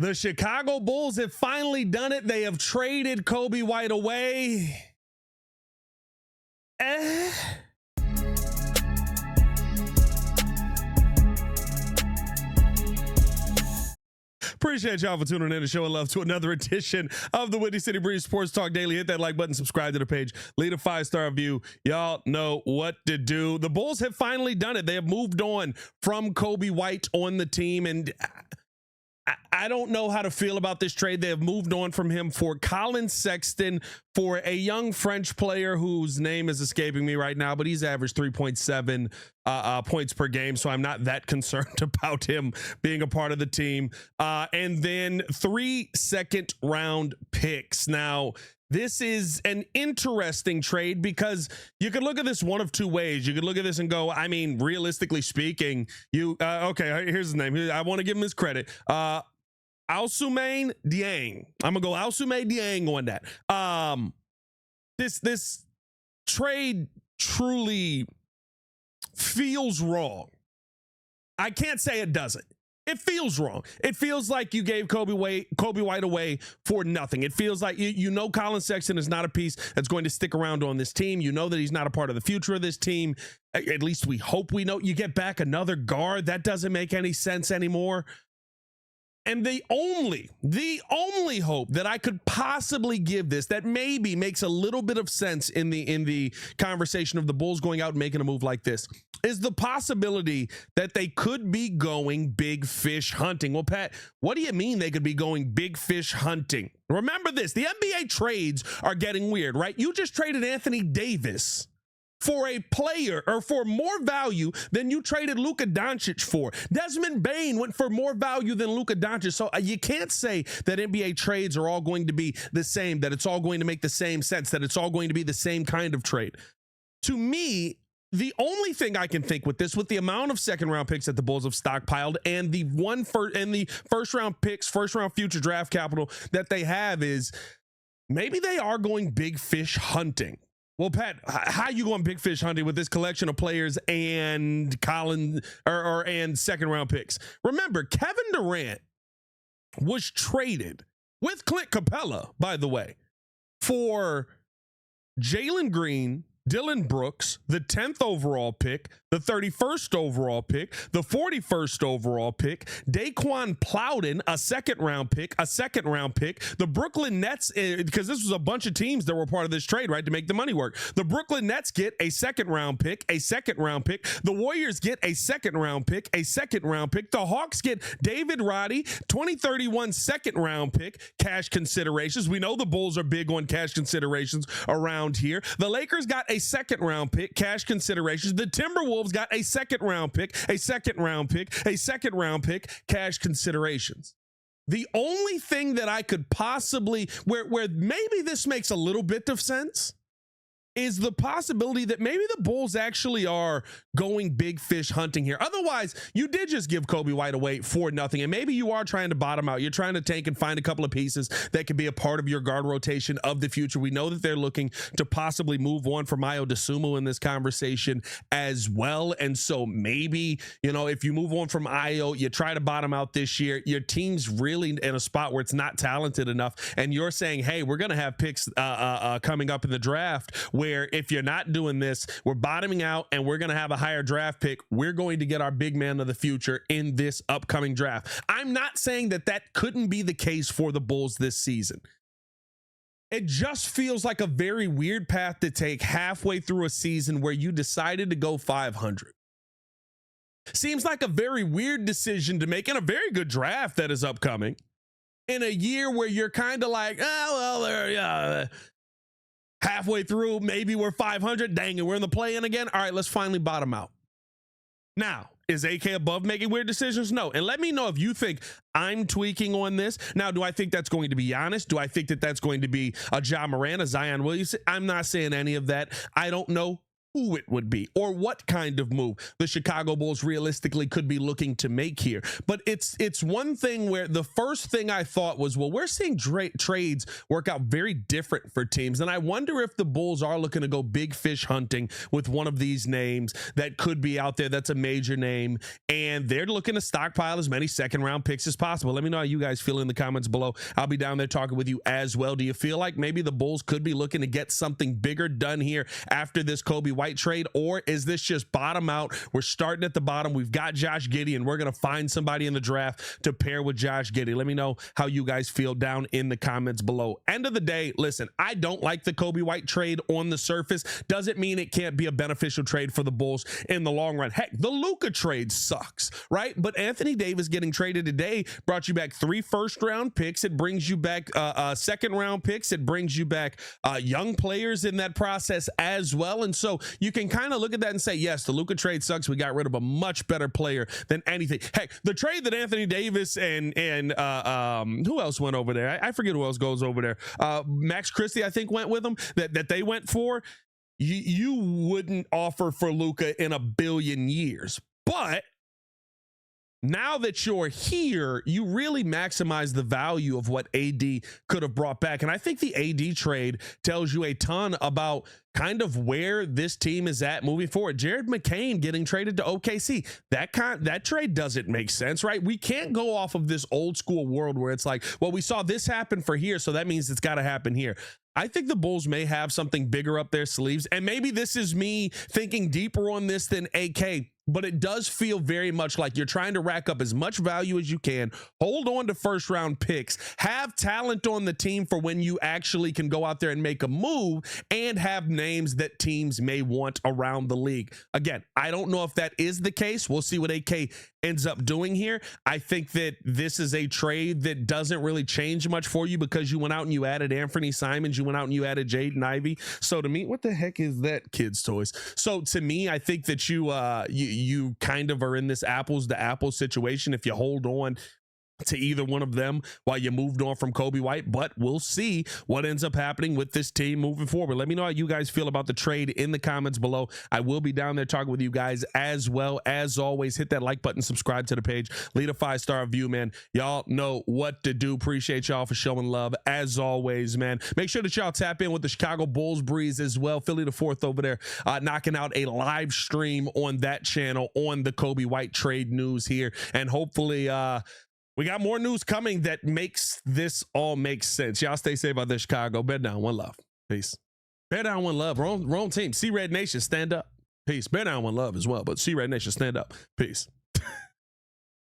The Chicago Bulls have finally done it. They have traded Coby White away. Appreciate y'all for tuning in to show love to another edition of the Windy City Breeze Sports Talk Daily. Hit that like button, subscribe to the page, leave a 5-star review. Y'all know what to do. The Bulls have finally done it. They have moved on from Coby White on the team, and I don't know how to feel about this trade. They have moved on from him for Collin Sexton, for a young French player whose name is escaping me right now, but he's averaged 3.7 points per game, so I'm not that concerned about him being a part of the team. And then 3 second-round picks. Now, this is an interesting trade because you could look at this one of two ways. You could look at this and go, I mean, realistically speaking, okay, here's his name. I want to give him his credit. Ousmane Dieng. I'm gonna go Ousmane Dieng on that. This trade truly feels wrong. I can't say it doesn't. It feels wrong. It feels like you gave Coby White away for nothing. It feels like you know Collin Sexton is not a piece that's going to stick around on this team. You know that he's not a part of the future of this team. At least we hope we know. You get back another guard. That doesn't make any sense anymore. And the only hope that I could possibly give this that maybe makes a little bit of sense in the conversation of the Bulls going out and making a move like this is the possibility that they could be going big fish hunting. Well, Pat, what do you mean they could be going big fish hunting? Remember this, the NBA trades are getting weird, right? You just traded Anthony Davis for a player or for more value than you traded Luka Doncic for. Desmond Bane went for more value than Luka Doncic. So you can't say that NBA trades are all going to be the same, that it's all going to make the same sense, that it's all going to be the same kind of trade. To me, the only thing I can think with this, with the amount of second-round picks that the Bulls have stockpiled and the first-round picks, first-round future draft capital that they have, is maybe they are going big fish hunting. Well, Pat, how you going big fish hunting with this collection of players and and second-round picks? Remember, Kevin Durant was traded with Clint Capella, by the way, for Jalen Green, Dylan Brooks, the 10th overall pick, the 31st overall pick, the 41st overall pick, Daquan Plowden, a second-round pick, the Brooklyn Nets, because this was a bunch of teams that were part of this trade, right, to make the money work. The Brooklyn Nets get a second-round pick, the Warriors get a second-round pick, the Hawks get David Roddy, 2031 second-round pick, cash considerations. We know the Bulls are big on cash considerations around here. The Lakers got a second-round pick, cash considerations. The Timberwolves got a second-round pick, cash considerations. The only thing that I could possibly, where maybe this makes a little bit of sense, is the possibility that maybe the Bulls actually are going big fish hunting here. Otherwise, you did just give Coby White away for nothing, and maybe you are trying to bottom out. You're trying to tank and find a couple of pieces that could be a part of your guard rotation of the future. We know that they're looking to possibly move on from Ayo Dosunmu in this conversation as well, and so maybe, if you move on from Ayo, you try to bottom out this year. Your team's really in a spot where it's not talented enough, and you're saying, hey, we're going to have picks coming up in the draft where if you're not doing this, we're bottoming out and we're going to have a higher draft pick. We're going to get our big man of the future in this upcoming draft. I'm not saying that couldn't be the case for the Bulls this season. It just feels like a very weird path to take halfway through a season where you decided to go 500. Seems like a very weird decision to make in a very good draft that is upcoming in a year where you're kind of like, halfway through, maybe we're 500. Dang it, we're in the play-in again. All right, let's finally bottom out. Now, is AK above making weird decisions? No. And let me know if you think I'm tweaking on this. Now, do I think that's going to be Giannis? Do I think that that's going to be a Ja Morant, a Zion Williamson? I'm not saying any of that. I don't know who it would be or what kind of move the Chicago Bulls realistically could be looking to make here. But it's one thing where the first thing I thought was, well, we're seeing trades work out very different for teams. And I wonder if the Bulls are looking to go big fish hunting with one of these names that could be out there that's a major name, and they're looking to stockpile as many second-round picks as possible. Let me know how you guys feel in the comments below. I'll be down there talking with you as well. Do you feel like maybe the Bulls could be looking to get something bigger done here after this Coby White trade, or is this just bottom out? We're starting at the bottom. We've got Josh Giddey, and we're going to find somebody in the draft to pair with Josh Giddey. Let me know how you guys feel down in the comments below. End of the day, listen, I don't like the Coby White trade on the surface. Doesn't mean it can't be a beneficial trade for the Bulls in the long run. Heck, the Luka trade sucks, right? But Anthony Davis getting traded today brought you back 3 first-round picks. It brings you back second-round picks. It brings you back young players in that process as well. And so you can kind of look at that and say, yes, the Luka trade sucks. We got rid of a much better player than anything. Heck, the trade that Anthony Davis and who else went over there? I forget who else goes over there. Max Christie, I think, went with them, that they went for. You wouldn't offer for Luka in a billion years. But now that you're here, you really maximize the value of what AD could have brought back. And I think the AD trade tells you a ton about kind of where this team is at moving forward. Jared McCain getting traded to OKC. That trade doesn't make sense, right? We can't go off of this old school world where it's like, well, we saw this happen for here, so that means it's got to happen here. I think the Bulls may have something bigger up their sleeves, and maybe this is me thinking deeper on this than AK, but it does feel very much like you're trying to rack up as much value as you can, hold on to first round picks, have talent on the team for when you actually can go out there and make a move, and have names that teams may want around the league. Again, I don't know if that is the case. We'll see what AK ends up doing here. I think that this is a trade that doesn't really change much for you because you went out and you added Anthony Simons, you went out and you added Jaden Ivey. So to me, what the heck is that, kids' toys? So to me, I think that you kind of are in this apples to apples situation if you hold on to either one of them while you moved on from Coby White, but we'll see what ends up happening with this team moving forward. Let me know how you guys feel about the trade in the comments below. I will be down there talking with you guys as well. As always, hit that like button, subscribe to the page, leave a 5-star review, man. Y'all know what to do. Appreciate y'all for showing love as always, man. Make sure that y'all tap in with the Chicago Bulls Breeze as well. Philly the Fourth over there knocking out a live stream on that channel on the Coby White trade news here, and hopefully we got more news coming that makes this all make sense. Y'all stay safe out there, Chicago. Bear down, one love. Peace. Bear down, one love. Wrong team. C-Red Nation, stand up. Peace. Bear down, one love as well, but C-Red Nation, stand up. Peace.